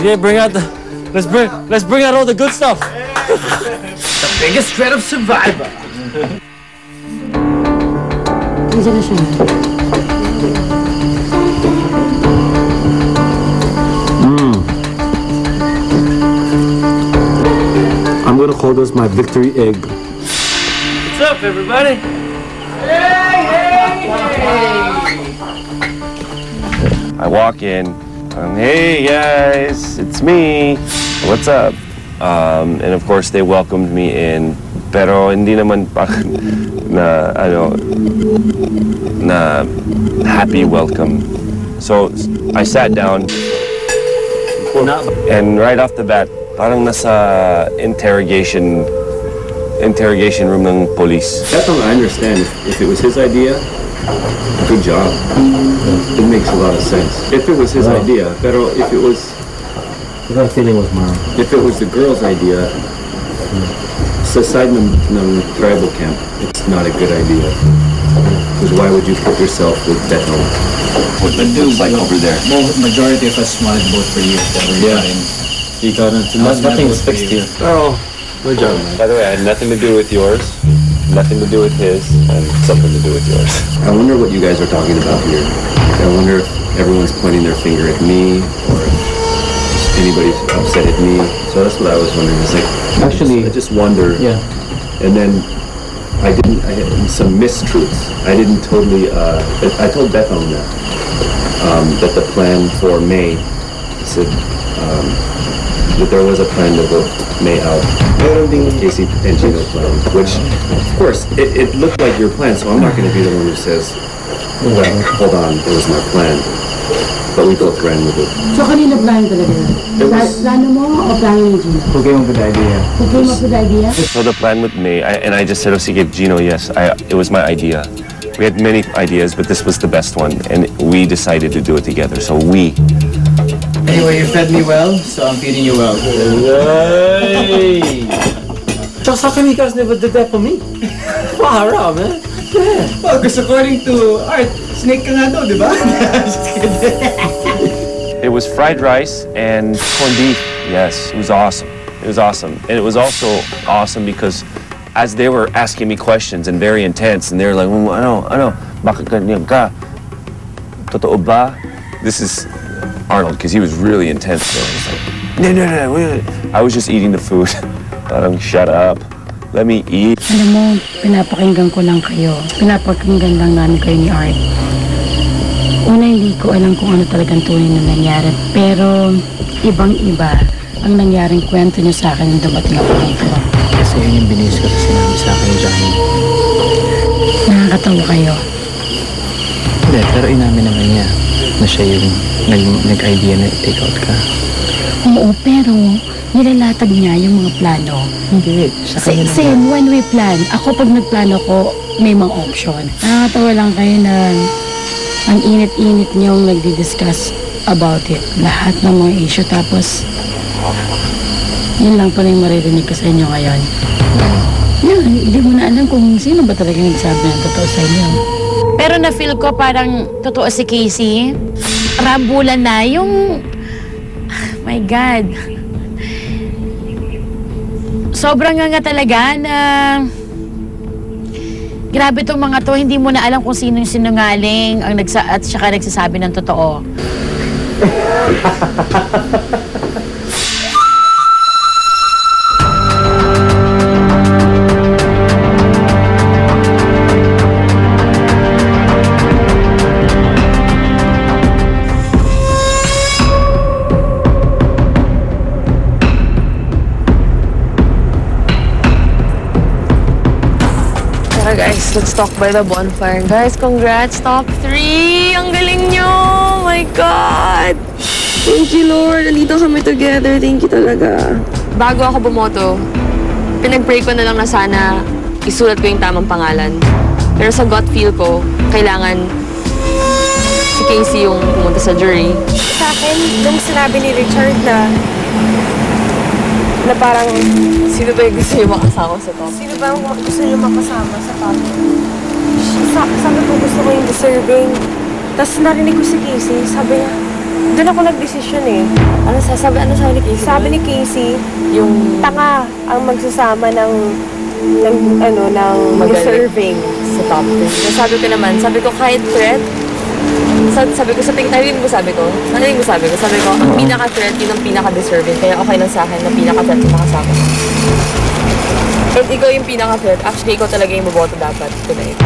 Okay, bring out the. Let's bring out all the good stuff. The biggest threat of survival. I'm gonna call this my victory egg. What's up, everybody? Hey! I walk in. Hey guys, it's me. What's up? And of course they welcomed me in. Pero hindi naman na happy welcome. So I sat down. And right off the bat, parang nasa interrogation room ng police. That's what I understand. If it was his idea, good job. It makes a lot of sense. If it was his idea, pero if it was... That feeling was mine. If it was the girl's idea, sa side ng tribal camp, it's not a good idea. Because why would you put yourself with Beto? What the dude like over there? Majority of us wanted to vote for you. You got it. Nothing's fixed here. Oh, good job, man. By the way, I had nothing to do with yours, nothing to do with his, and something to do with yours. I wonder what you guys are talking about here. I wonder if everyone's pointing their finger at me, or if anybody's upset at me. So that's what I was wondering. It's like, Actually, I just wonder. Yeah. And then I had some mistruths. I didn't totally, I told Beth on that the plan for May, I said, that there was a plan to vote May out. Casey Pangino plan, which, of course, it looked like your plan, so I'm not going to be the one who says, well, hold on, it was my plan. But we both ran with it. So kanina plan talaga yun? Plano mo o plano ni Gino? Who came up with the idea? Who came up with the idea? So the plan with May, and I just said, oh, sige, Gino, yes, it was my idea. We had many ideas, but this was the best one, and we decided to do it together. So we. Anyway, you fed me well, so I'm feeding you well. Hey! Just how come you guys never did that for me? Far out, man. Yeah. Well, because according to Art, snake ka nga daw, di ba? Just kidding. It was fried rice and corned beef. Yes, it was awesome. It was awesome. And it was also awesome because as they were asking me questions and very intense, and they were like, ano, bakit ganyan ka? Totoo ba? This is Arnold, because he was really intense. So I was like, no. I was just eating the food. Parang, shut up. Let me eat. Alam mo, pinapakinggan ko lang kayo. Pinapakinggan lang namin kayo ni Art. Una, hindi ko alam kung ano talagang tunay na nangyari. Pero, ibang-iba ang nangyaring kwento niyo sa akin nung dumating ako dito. Kasi yun yung binis ko sa sinabi sa akin ni Johnny. Nakakatawa kayo. Hindi, pero inamin naman niya na siya yung nag-idea na take out ka. Oo, pero nilalatag niya yung mga plano. Hindi, sa kanya Same, one-way plan. Ako pag nagplano ko, may mga option. Nakakatawa lang kayo na ang init-init niyong nagdi-discuss about it. Lahat ng mga issue. Tapos, yun lang pala yung maririnig ko sa inyo ngayon. Yun, hindi mo na alam kung sino ba talaga nagsabi ng totoo sa inyo. Pero na-feel ko parang totoo si Casey. Rambulan na yung... my God. Sobrang nga talaga na... Grabe tong mga to, hindi mo na alam kung sino yung sinungaling at saka nagsasabi ng totoo. Guys, let's talk by the bonfire. Guys, congrats, top 3! Ang galing nyo! Oh my God! Thank you, Lord. Nandito kami together. Thank you talaga. Bago ako bumoto, pinag-pray ko na lang na sana isulat ko yung tamang pangalan. Pero sa gut feel ko, kailangan si Casey yung pumunta sa jury. Sa akin, nung sinabi ni Richard na parang, Sino ba yung gusto niyo makasama sa top? sino ba ang gusto niyo makasama sa top? Sabi ko gusto ko yung deserving. Tapos narinig ko si Casey, sabi niya, Doon ako nagdesisyon eh. Ano sabi ni Casey? Sabi ni Casey, yung tanga ang magsasama ng Magaling. deserving. sa top 10. Sabi ko kahit threat, sabi ko sa tingin mo sabi ko, ang pinaka-threat, yun ang pinaka-deserving. Kaya okay lang sa akin na pinaka-threat yung makasama ko. And ikaw yung pinaka-threat. Actually, ikaw talaga yung maboto dapat tonight.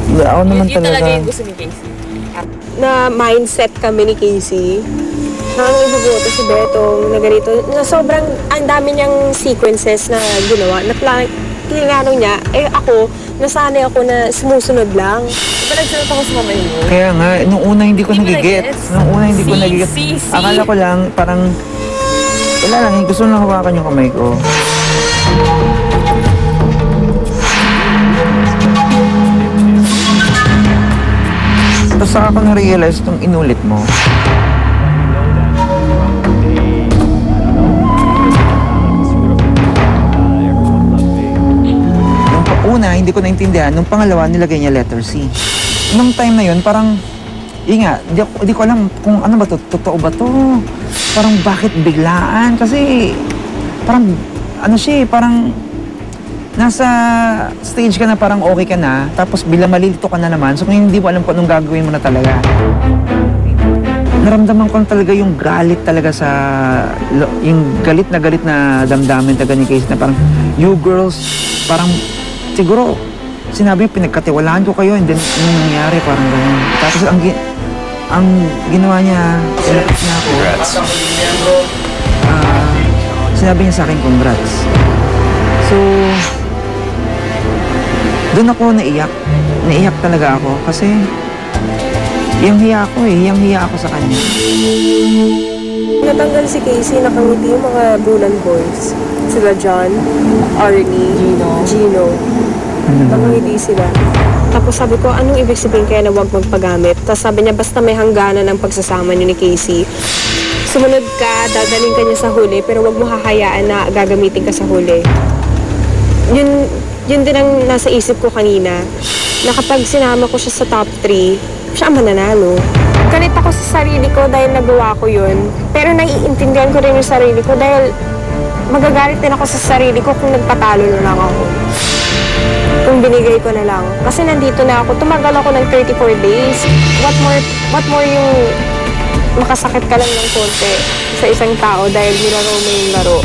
Ako naman Yun talaga talaga. yung gusto ni Casey. Na mindset kami ni Casey. Nang ibuboto si Betong na ganito. Na sobrang, ang dami niyang sequences na ginawa. Na planong niya, ako, nasanay ako na sumusunod lang. Diba nagsunod ako sa kamay mo? Kaya nga, nung una hindi ko Hindi mo nagigets. nagigets? Nung una hindi ko nagigets. Akala ko lang, parang, wala lang, gusto lang hawakan yung kamay ko. Tapos saka ko na-realize itong inulit mo. Nung una, hindi ko naintindihan. Nung pangalawa, nilagay niya letter C. Nung time na yun, parang, di ko alam kung ano ba to, totoo ba to? Parang bakit biglaan? Kasi, parang, parang, nasa stage ka na parang okay ka na, tapos bilang malilito ka na naman, so ngayon hindi mo alam kung anong gagawin mo na talaga. Naramdaman ko talaga yung galit talaga yung galit na damdamin talaga ni Casey na parang, you girls, parang siguro, sinabi pinagkatiwalaan ko kayo, and then anong nangyari, parang gano'n. Tapos ang ginawa niya, sinapit niya ako. Congrats. Sinabi niya sa akin, congrats. So, doon ako naiyak. Naiyak talaga ako kasi hiyang-hiya ako sa kanya. Natanggal si Casey, nakangiti yung mga Bulan boys. Sila John, Arnie, Gino. Nakangiti sila. Tapos sabi ko, anong ibig sabihin kaya na huwag magpagamit? Tapos sabi niya, basta may hangganan ng pagsasama niyo ni Casey. Sumunod ka, dadaling ka niya sa huli, pero huwag mo hahayaan na gagamitin ka sa huli. Yun din ang nasa isip ko kanina, na kapag sinama ko siya sa top 3, siya ang mananalo. Galit ako sa sarili ko dahil nagawa ko yun, pero naiintindihan ko rin yung sarili ko dahil magagalit din ako sa sarili ko kung nagpatalo na lang ako. Kung binigay ko na lang. Kasi nandito na ako, tumagal ako ng 34 days. What more yung makasakit ka lang ng konti sa isang tao dahil nilaro mo yung laro.